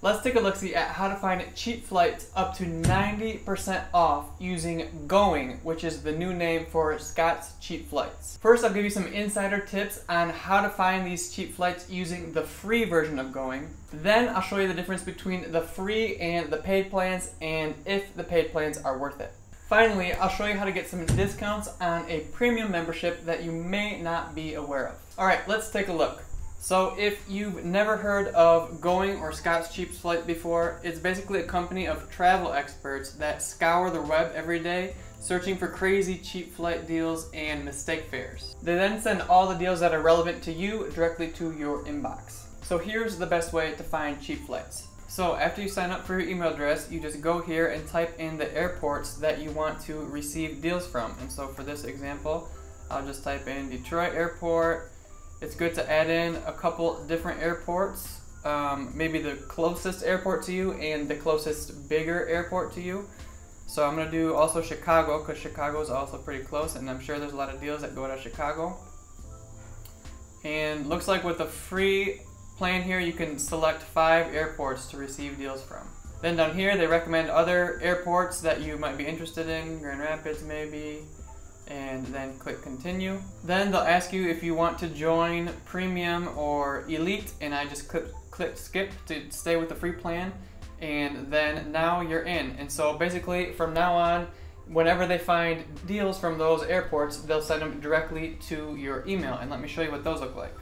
Let's take a look-see at how to find cheap flights up to 90% off using Going, which is the new name for Scott's Cheap Flights. First, I'll give you some insider tips on how to find these cheap flights using the free version of Going. Then I'll show you the difference between the free and the paid plans and if the paid plans are worth it. Finally, I'll show you how to get some discounts on a premium membership that you may not be aware of. Alright, let's take a look. So if you've never heard of Going or Scott's Cheap Flights before, it's basically a company of travel experts that scour the web every day searching for crazy cheap flight deals and mistake fares. They then send all the deals that are relevant to you directly to your inbox. So here's the best way to find cheap flights. So after you sign up for your email address, you just go here and type in the airports that you want to receive deals from. And so for this example, I'll just type in Detroit Airport. It's good to add in a couple different airports, maybe the closest airport to you and the closest bigger airport to you. So I'm going to do also Chicago, because Chicago is also pretty close, and I'm sure there's a lot of deals that go to Chicago. And looks like with the free plan here, you can select 5 airports to receive deals from. Then down here, they recommend other airports that you might be interested in, Grand Rapids maybe, and then click continue. Then they'll ask you if you want to join premium or elite, and I just click skip to stay with the free plan, and then now you're in. And so basically from now on, whenever they find deals from those airports, they'll send them directly to your email, and let me show you what those look like.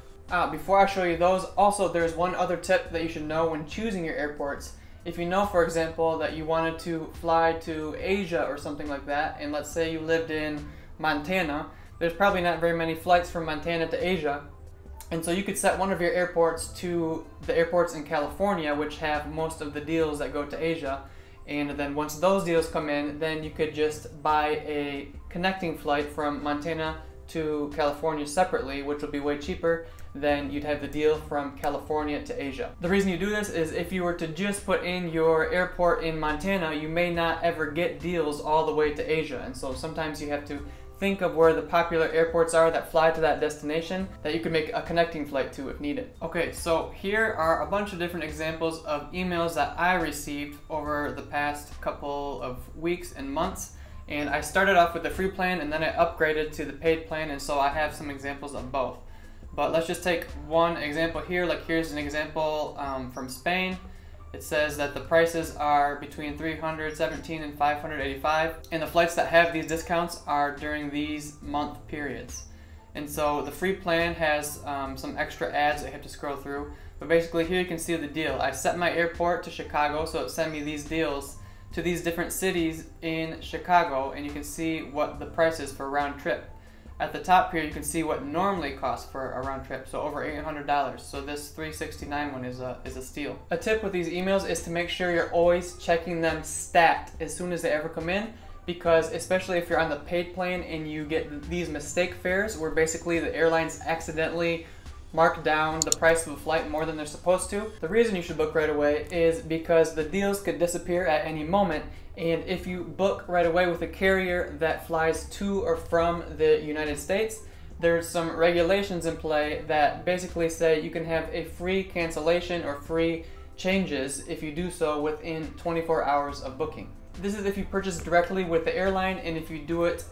Before I show you those, also there's one other tip that you should know when choosing your airports. If you know, for example, that you wanted to fly to Asia or something like that, and let's say you lived in Montana, there's probably not very many flights from Montana to Asia, and so you could set one of your airports to the airports in California, which have most of the deals that go to Asia, and then once those deals come in, then you could just buy a connecting flight from Montana to California separately, which would be way cheaper than you'd have the deal from California to Asia. The reason you do this is if you were to just put in your airport in Montana, you may not ever get deals all the way to Asia, and so sometimes you have to think of where the popular airports are that fly to that destination that you could make a connecting flight to if needed. Okay, so here are a bunch of different examples of emails that I received over the past couple of weeks and months. And I started off with the free plan and then I upgraded to the paid plan, and so I have some examples of both. But let's just take one example here. Like here's an example from Spain. It says that the prices are between $317 and $585, and the flights that have these discounts are during these month periods. And so the free plan has some extra ads that you have to scroll through. But basically here you can see the deal. I set my airport to Chicago, so it sent me these deals to these different cities in Chicago, and you can see what the price is for a round trip. At the top here you can see what normally costs for a round trip, so over $800. So this $369 one is a steal. A tip with these emails is to make sure you're always checking them stacked as soon as they ever come in, because especially if you're on the paid plan and you get these mistake fares where basically the airlines accidentally mark down the price of a flight more than they're supposed to. The reason you should book right away is because the deals could disappear at any moment, and if you book right away with a carrier that flies to or from the United States, there's some regulations in play that basically say you can have a free cancellation or free changes if you do so within 24 hours of booking. This is if you purchase directly with the airline and if you do it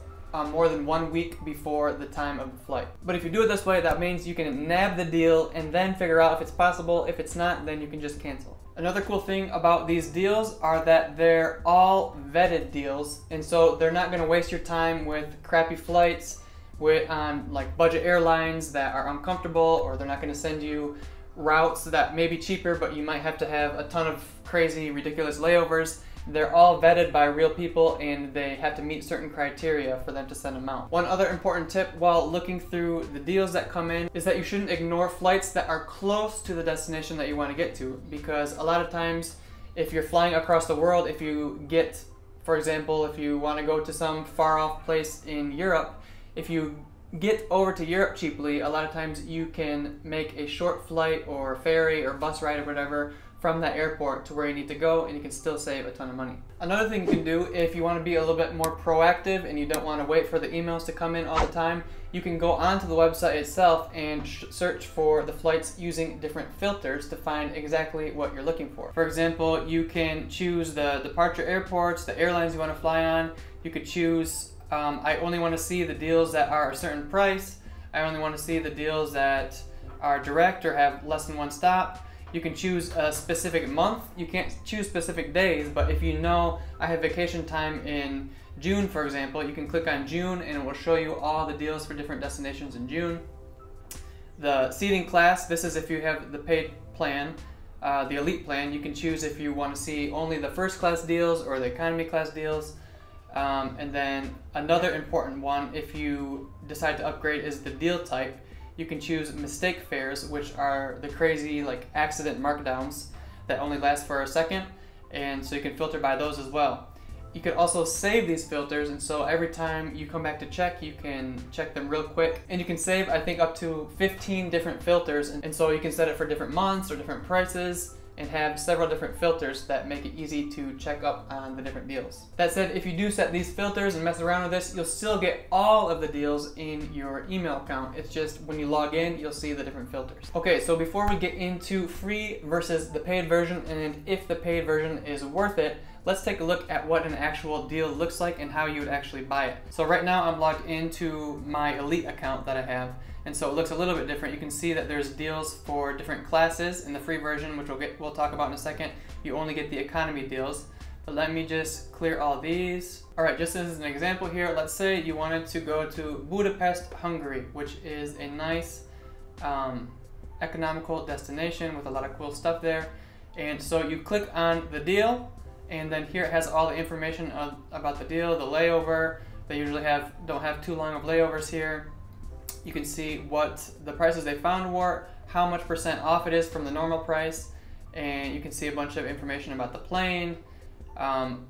more than 1 week before the time of the flight. But if you do it this way, that means you can nab the deal and then figure out if it's possible. If it's not, then you can just cancel. Another cool thing about these deals are that they're all vetted deals, and so they're not going to waste your time with crappy flights on like budget airlines that are uncomfortable, or they're not going to send you routes that may be cheaper but you might have to have a ton of crazy ridiculous layovers. They're all vetted by real people, and they have to meet certain criteria for them to send them out. One other important tip while looking through the deals that come in is that you shouldn't ignore flights that are close to the destination that you want to get to, because a lot of times if you're flying across the world, if you get, for example, if you want to go to some far off place in Europe, if you get over to Europe cheaply, a lot of times you can make a short flight or ferry or bus ride or whatever from that airport to where you need to go, and you can still save a ton of money. Another thing you can do if you want to be a little bit more proactive and you don't want to wait for the emails to come in all the time, you can go onto the website itself and search for the flights using different filters to find exactly what you're looking for. For example, you can choose the departure airports, the airlines you want to fly on. You could choose, I only want to see the deals that are a certain price. I only want to see the deals that are direct or have less than one stop. You can choose a specific month. You can't choose specific days, but if you know I have vacation time in June, for example, you can click on June and it will show you all the deals for different destinations in June. The seating class, this is if you have the paid plan, the elite plan. You can choose if you want to see only the first class deals or the economy class deals. And then another important one, if you decide to upgrade, is the deal type. You can choose mistake fares, which are the crazy like accident markdowns that only last for a second, and so you can filter by those as well. You could also save these filters, and so every time you come back to check, you can check them real quick. And you can save, I think, up to 15 different filters, and so you can set it for different months or different prices, and have several different filters that make it easy to check up on the different deals. That said, if you do set these filters and mess around with this, you'll still get all of the deals in your email account. It's just when you log in, you'll see the different filters. Okay, so before we get into free versus the paid version, and if the paid version is worth it, let's take a look at what an actual deal looks like and how you would actually buy it. So right now I'm logged into my elite account that I have, and so it looks a little bit different. You can see that there's deals for different classes. In the free version, which we'll talk about in a second, you only get the economy deals. But let me just clear all these. All right, just as an example here, let's say you wanted to go to Budapest, Hungary, which is a nice economical destination with a lot of cool stuff there. And so you click on the deal, and then here it has all the information about the deal, the layover. They usually don't have too long of layovers here. You can see what the prices they found were, how much % off it is from the normal price, and you can see a bunch of information about the plane,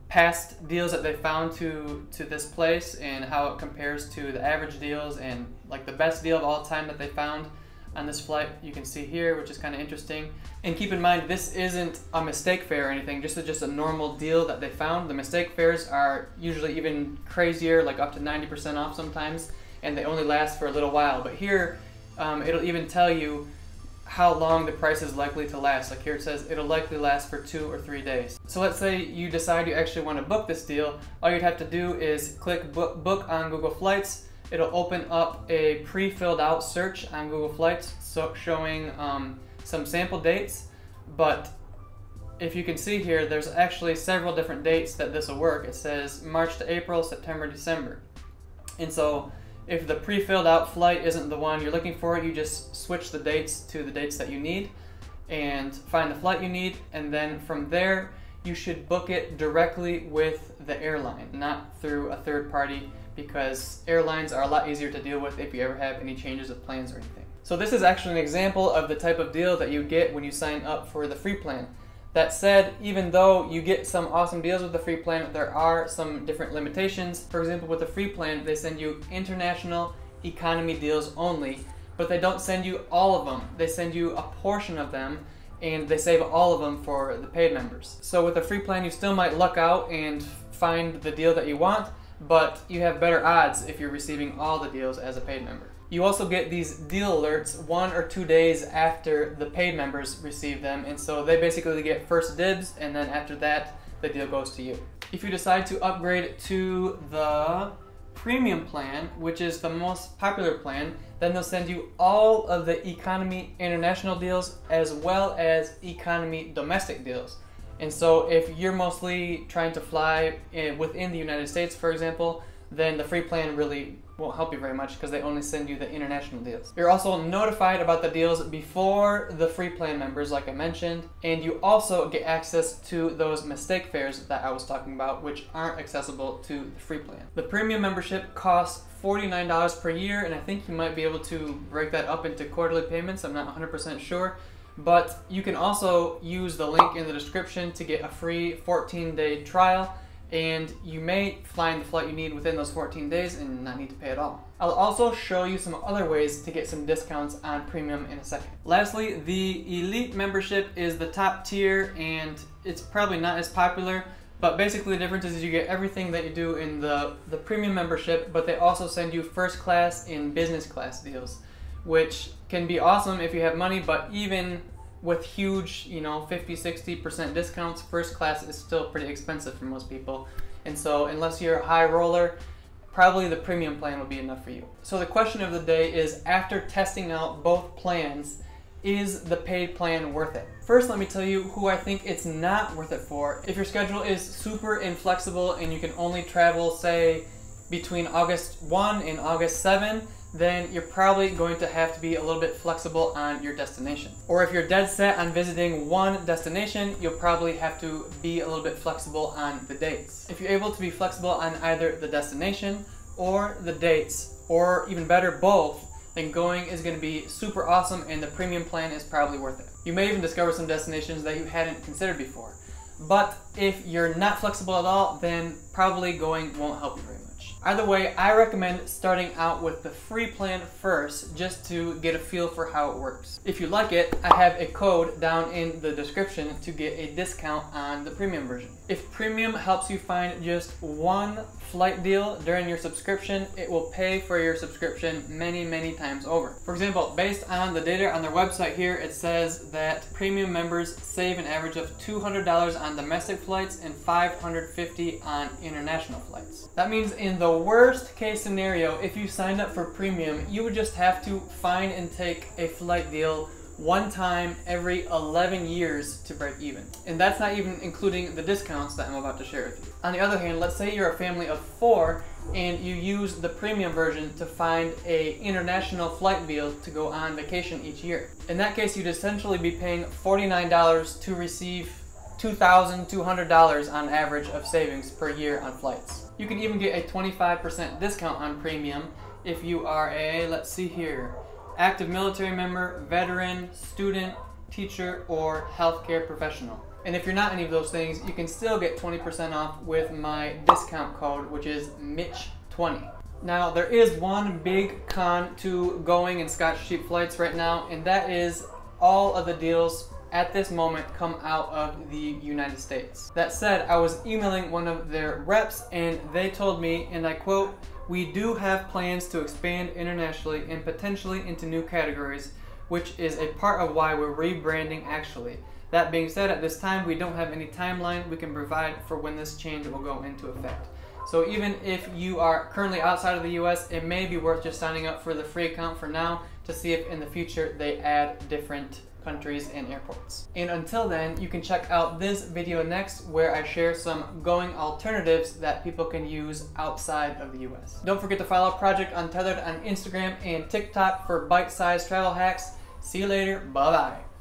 past deals that they found to this place and how it compares to the average deals, and like the best deal of all time that they found on this flight you can see here, which is kind of interesting. And keep in mind, this isn't a mistake fare or anything, just a normal deal that they found. The mistake fares are usually even crazier, like up to 90% off sometimes, and they only last for a little while. But here, it'll even tell you how long the price is likely to last. Like here it says it'll likely last for 2 or 3 days. So let's say you decide you actually want to book this deal. All you'd have to do is click book on Google Flights. It'll open up a pre-filled out search on Google Flights, so showing some sample dates. But if you can see here, there's actually several different dates that this will work. It says March to April, September, December. And so if the pre-filled out flight isn't the one you're looking for, you just switch the dates to the dates that you need and find the flight you need, and then from there you should book it directly with the airline, not through a third party, because airlines are a lot easier to deal with if you ever have any changes of plans or anything. So this is actually an example of the type of deal that you get when you sign up for the free plan. That said, even though you get some awesome deals with the free plan, there are some different limitations. For example, with the free plan, they send you international economy deals only, but they don't send you all of them. They send you a portion of them, and they save all of them for the paid members. So with the free plan, you still might luck out and find the deal that you want, but you have better odds if you're receiving all the deals as a paid member. You also get these deal alerts 1 or 2 days after the paid members receive them, and so they basically get first dibs, and then after that the deal goes to you. If you decide to upgrade to the premium plan, which is the most popular plan, then they'll send you all of the economy international deals as well as economy domestic deals. And so if you're mostly trying to fly within the United States, for example, then the free plan really won't help you very much because they only send you the international deals. You're also notified about the deals before the free plan members, like I mentioned, and you also get access to those mistake fares that I was talking about, which aren't accessible to the free plan. The premium membership costs $49 per year, and I think you might be able to break that up into quarterly payments. I'm not 100% sure. But you can also use the link in the description to get a free 14-day trial, and you may find the flight you need within those 14 days and not need to pay at all. I'll also show you some other ways to get some discounts on premium in a second. Lastly, the elite membership is the top tier, and it's probably not as popular, but basically the difference is you get everything that you do in the premium membership, but they also send you first class and business class deals, which can be awesome if you have money, but even with huge, 50-60% discounts, first class is still pretty expensive for most people. And so unless you're a high roller, probably the premium plan will be enough for you. So the question of the day is, after testing out both plans, is the paid plan worth it? First, let me tell you who I think it's not worth it for. If your schedule is super inflexible and you can only travel, say, between August 1 and August 7, then you're probably going to have to be a little bit flexible on your destination. Or if you're dead set on visiting one destination, you'll probably have to be a little bit flexible on the dates. If you're able to be flexible on either the destination or the dates, or even better, both, then going is going to be super awesome and the premium plan is probably worth it. You may even discover some destinations that you hadn't considered before. But if you're not flexible at all, then probably going won't help you very much. Either way, I recommend starting out with the free plan first, just to get a feel for how it works. If you like it, I have a code down in the description to get a discount on the premium version. If premium helps you find just one flight deal during your subscription, it will pay for your subscription many times over. For example, based on the data on their website here, it says that premium members save an average of $200 on domestic flights and $550 on international flights. That means in the worst case scenario, if you signed up for premium, you would just have to find and take a flight deal one time every 11 years to break even. And that's not even including the discounts that I'm about to share with you. On the other hand, let's say you're a family of 4 and you use the premium version to find an international flight deal to go on vacation each year. In that case, you'd essentially be paying $49 to receive $2,200 on average of savings per year on flights. You can even get a 25% discount on premium if you are a, let's see here, active military member, veteran, student, teacher, or healthcare professional. And if you're not any of those things, you can still get 20% off with my discount code, which is Mitch20. Now, there is one big con to going in Scotch cheap flights right now, and that is all of the deals at this moment come out of the United States. That said, I was emailing one of their reps and they told me, and I quote, "We do have plans to expand internationally and potentially into new categories, which is a part of why we're rebranding actually. That being said, at this time, we don't have any timeline we can provide for when this change will go into effect." So even if you are currently outside of the US, it may be worth just signing up for the free account for now to see if in the future they add different countries and airports. And until then, you can check out this video next where I share some going alternatives that people can use outside of the US. Don't forget to follow Project Untethered on Instagram and TikTok for bite-sized travel hacks. See you later. Bye-bye.